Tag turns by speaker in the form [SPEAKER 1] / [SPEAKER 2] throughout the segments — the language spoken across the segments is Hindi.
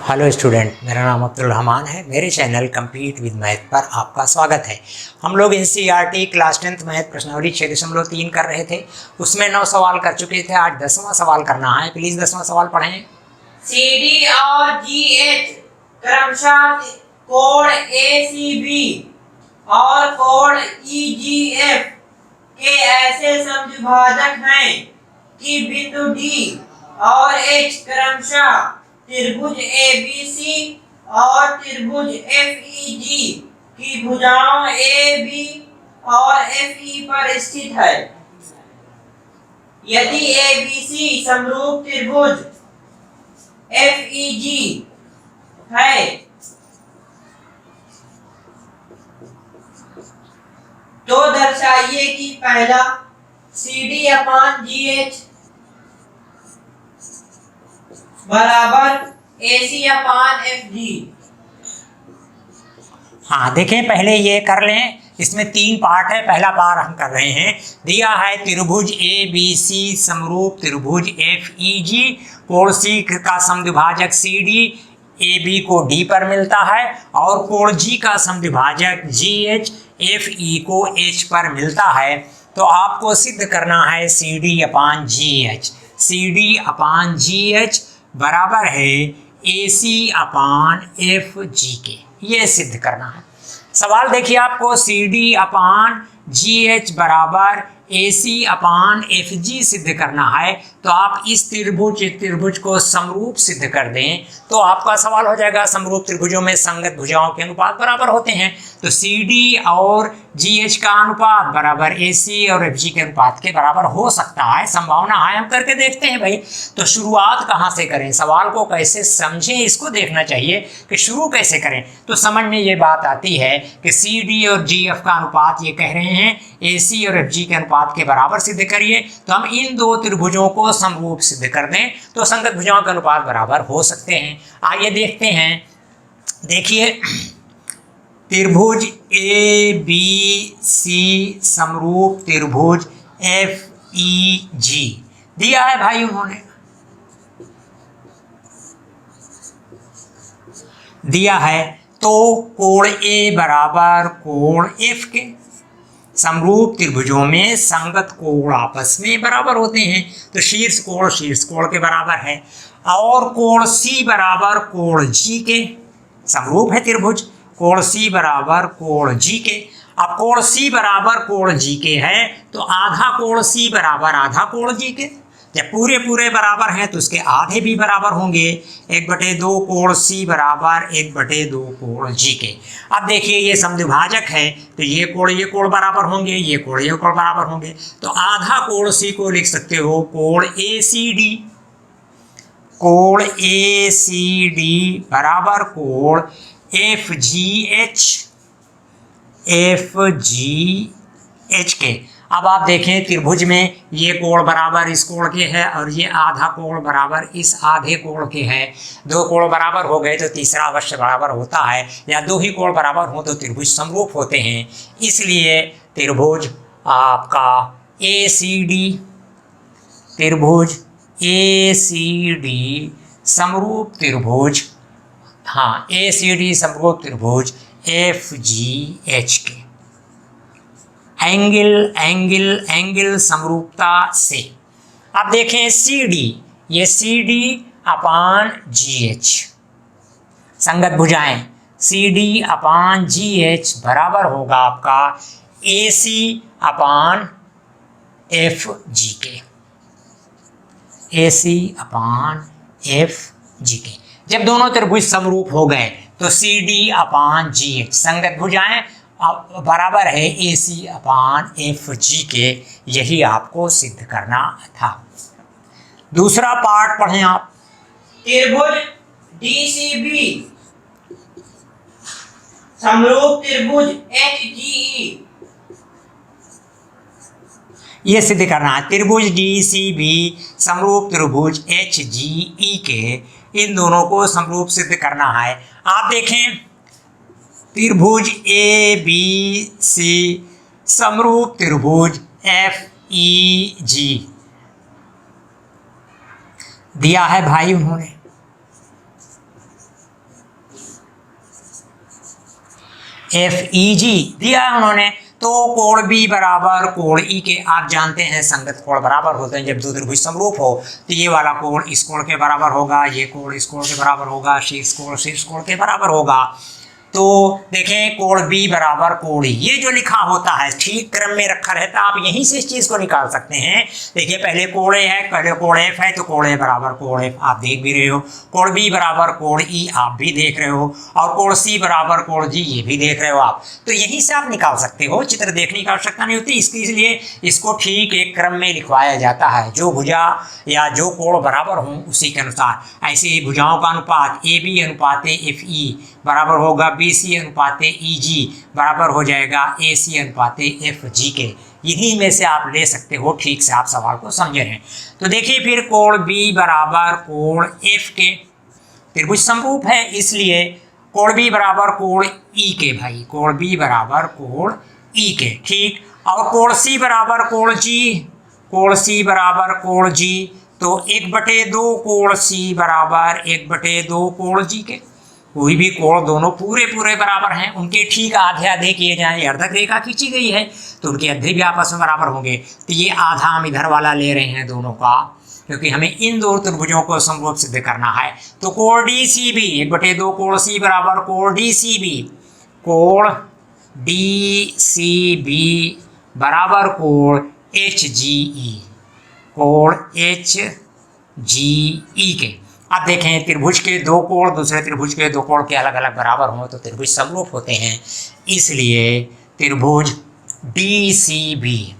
[SPEAKER 1] हेलो स्टूडेंट, मेरा नाम अब्दुल रहमान है। मेरे चैनल कम्पीट विद मैथ पर आपका स्वागत है। हम लोग एनसीईआरटी क्लास 10th मैथ प्रश्नावली 6.3 कर रहे थे। उसमें 9 सवाल कर चुके थे। आज 10वां सवाल करना है। प्लीज़ 10वां सवाल पढ़ें।
[SPEAKER 2] CD और GH क्रमशः कोण ACB और कोण EGF के ऐसे समद्विभाजक हैं कि बिंदु D और H क्रमशः त्रिभुज ABC और त्रिभुज FEG की भुजाओं AB और FE पर स्थित है। यदि ABC समरूप त्रिभुज FEG है तो दर्शाइए कि पहला CD/GH बराबर AC/FG।
[SPEAKER 1] हाँ, देखें, पहले ये कर लें। इसमें 3 पार्ट है। पहला पार्ट हम कर रहे हैं। दिया है त्रिभुज ABC समरूप त्रिभुज FEG, कोण C का समद्विभाजक CD AB को D पर मिलता है और कोण G का समद्विभाजक GH FE को H पर मिलता है। तो आपको सिद्ध करना है CD/GH। CD/GH बराबर है AC/FG के। ये सिद्ध करना है। सवाल देखिए, आपको CD/GH बराबर AC/FG सिद्ध करना है। तो आप इस त्रिभुज को समरूप सिद्ध कर दें तो आपका सवाल हो जाएगा। समरूप त्रिभुजों में संगत भुजाओं के अनुपात बराबर होते हैं। तो CD और GH का अनुपात बराबर AC और FG के अनुपात के बराबर हो सकता है। संभावना है, हम करके देखते हैं भाई। तो शुरुआत कहाँ से करें, सवाल को कैसे समझें, इसको देखना चाहिए कि शुरू कैसे करें। तो समझ में ये बात आती है कि CD और GF का अनुपात ये कह रहे हैं AC और FG के अनुपात के बराबर सिद्ध करिए। तो हम इन दो त्रिभुजों को समरूप सिद्ध कर दें तो संगत भुजाओं के अनुपात बराबर हो सकते हैं। आइए देखते हैं। देखिए, त्रिभुज ABC समरूप त्रिभुज FEG दिया है भाई उन्होंने। दिया है तो कोण A बराबर कोण F के। समरूप त्रिभुजों में संगत कोण आपस में बराबर होते हैं। तो शीर्ष कोण के बराबर है और कोण C बराबर कोण G के। समरूप है त्रिभुज। कोण C बराबर कोण G के। अब कोण C बराबर कोण G के है तो आधा कोण C बराबर आधा कोण G के। जब पूरे बराबर हैं तो उसके आधे भी बराबर होंगे। 1/2 कोण C बराबर 1/2 कोण G के। अब देखिए, ये समद्विभाजक है तो ये कोण बराबर होंगे, ये कोण बराबर होंगे। तो आधा कोण C को लिख सकते हो कोण ACD। कोण ACD बराबर कोण FGH के। अब आप देखें, त्रिभुज में ये कोण बराबर इस कोण के है और ये आधा कोण बराबर इस आधे कोण के है। 2 कोण बराबर हो गए तो तीसरा अवश्य बराबर होता है, या 2 ही कोण बराबर हो तो त्रिभुज समरूप होते हैं। इसलिए त्रिभुज आपका त्रिभुज ACD समरूप त्रिभुज, हाँ, ACD समरूप त्रिभुज FGH के। एंगल समरूपता से। अब देखें CD, ये CD/GH संगत भुजाएं। CD/GH बराबर होगा आपका AC/FG के। AC/FG के। जब दोनों त्रिभुज समरूप हो गए तो CD/GH संगत भुजाएं बराबर है AC/FG के। यही आपको सिद्ध करना था। दूसरा पार्ट पढ़ें आप।
[SPEAKER 2] त्रिभुज DCB समरूप त्रिभुज HGE।
[SPEAKER 1] ये सिद्ध करना है। त्रिभुज DCB समरूप त्रिभुज HGE के। इन दोनों को समरूप सिद्ध करना है। आप देखें, त्रिभुज ABC समरूप त्रिभुज FEG दिया है भाई उन्होंने। FEG दिया है उन्होंने। तो कोण B बराबर कोण E के, आप जानते हैं संगत कोण बराबर होते हैं जब दो त्रिभुज समरूप हो। तो ये वाला कोण इस कोण के बराबर होगा, ये कोण इस कोण के बराबर होगा, शीर्ष कोण के बराबर होगा। तो देखें कोण B बराबर कोण E, ये जो लिखा होता है ठीक क्रम में रखा रहता है, आप यहीं से इस चीज को निकाल सकते हैं। देखिए पहले कोण A है, पहले कोण F है, तो कोण A बराबर कोण F आप देख भी रहे हो, कोण B बराबर कोण E आप भी देख रहे हो, और कोण C बराबर कोण G ये भी देख रहे हो आप। तो यहीं से आप निकाल सकते हो, चित्र देखने की आवश्यकता नहीं होती इसकी, इसलिए इसको ठीक एक क्रम में लिखवाया जाता है, जो भुजा या जो कोण बराबर हों उसी के अनुसार। ऐसे ही भुजाओं का अनुपात AB अनुपाते FE बराबर होगा BC अनुपाते EG बराबर हो जाएगा AC अनुपाते FG के। इन्हीं में से आप ले सकते हो, ठीक से आप सवाल को समझे हैं। तो देखिए फिर कोण B बराबर कोण F के, त्रिभुज समरूप है इसलिए कोण B बराबर कोण E के, भाई कोण B बराबर कोण E के, ठीक। और कोण C बराबर कोण G, कोण C बराबर कोण G, तो 1/2 कोण C बराबर 1/2 कोण G के। कोई भी कोण दोनों पूरे बराबर हैं, उनके ठीक आधे आधे किए जाएं, अर्धक रेखा खींची गई है तो उनके आधे भी आपस में बराबर होंगे। तो ये आधा हम इधर वाला ले रहे हैं दोनों का, क्योंकि हमें इन दो त्रिभुजों को समरूप सिद्ध करना है। तो कोण DCB 1/2 कोण C बराबर कोण DCB, कोण DCB बराबर कोण HGE, कोण HGE के। अब देखें त्रिभुज के दो कोण दूसरे त्रिभुज के दो कोण के अलग अलग बराबर हों तो त्रिभुज समरूप होते हैं, इसलिए त्रिभुज DCB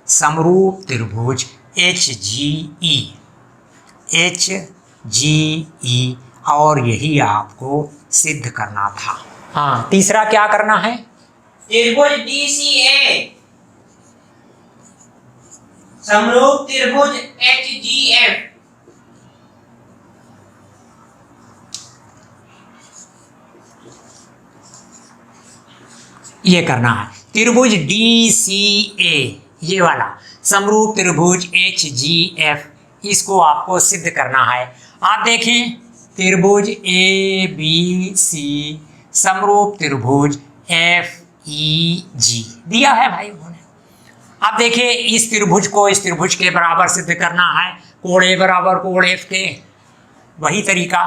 [SPEAKER 1] समरूप त्रिभुज HGE और यही आपको सिद्ध करना था। हाँ, तीसरा क्या करना है?
[SPEAKER 2] त्रिभुज DCA समरूप त्रिभुज HGF।
[SPEAKER 1] ये करना है त्रिभुज DCA ये वाला समरूप त्रिभुज HGF, इसको आपको सिद्ध करना है। आप देखें त्रिभुज ABC समरूप त्रिभुज FEG दिया है भाई उन्होंने। अब देखिए इस त्रिभुज को इस त्रिभुज के बराबर सिद्ध करना है, कोण A बराबर कोण F के, वही तरीका,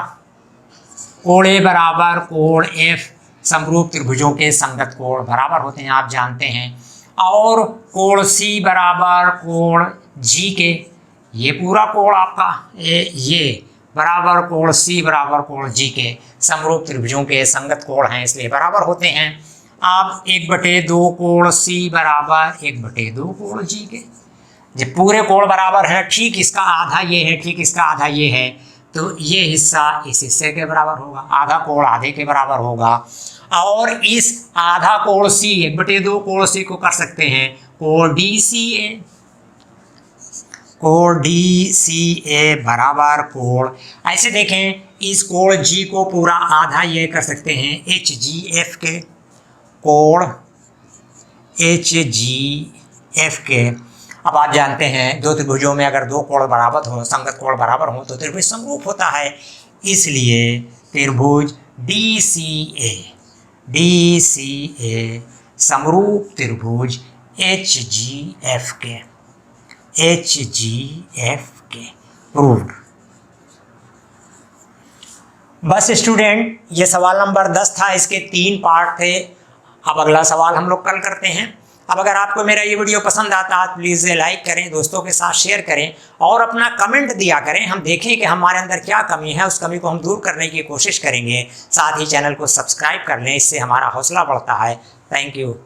[SPEAKER 1] कोण A बराबर कोण F समरूप त्रिभुजों के संगत कोण बराबर होते हैं आप जानते हैं, और कोण C बराबर कोण G के, ये पूरा कोण आपका ये बराबर कोण C बराबर कोण G के समरूप त्रिभुजों के संगत कोण हैं इसलिए बराबर होते हैं। आप 1/2 कोण C बराबर 1/2 कोण G के, जब पूरे कोण बराबर है, ठीक इसका आधा ये है, ठीक इसका आधा ये है, तो ये हिस्सा इस हिस्से के बराबर होगा, आधा कोण आधे के बराबर होगा। और इस आधा कोण C 1/2 कोण C को कर सकते हैं कोण DCA, कोण DCA बराबर कोण, ऐसे देखें इस कोण G को पूरा आधा ये कर सकते हैं HGF के, कोण HGF के। अब आप जानते हैं दो त्रिभुजों में अगर दो कोण बराबर हों, संगत कोण बराबर हों तो त्रिभुज समरूप होता है, इसलिए त्रिभुज DCA समरूप त्रिभुज HGF के प्रूव्ड। बस स्टूडेंट ये सवाल नंबर 10 था, इसके 3 पार्ट थे। अब अगला सवाल हम लोग कल करते हैं। अब अगर आपको मेरा ये वीडियो पसंद आता है तो प्लीज़ लाइक करें, दोस्तों के साथ शेयर करें और अपना कमेंट दिया करें। हम देखें कि हमारे अंदर क्या कमी है, उस कमी को हम दूर करने की कोशिश करेंगे। साथ ही चैनल को सब्सक्राइब कर लें, इससे हमारा हौसला बढ़ता है। Thank you.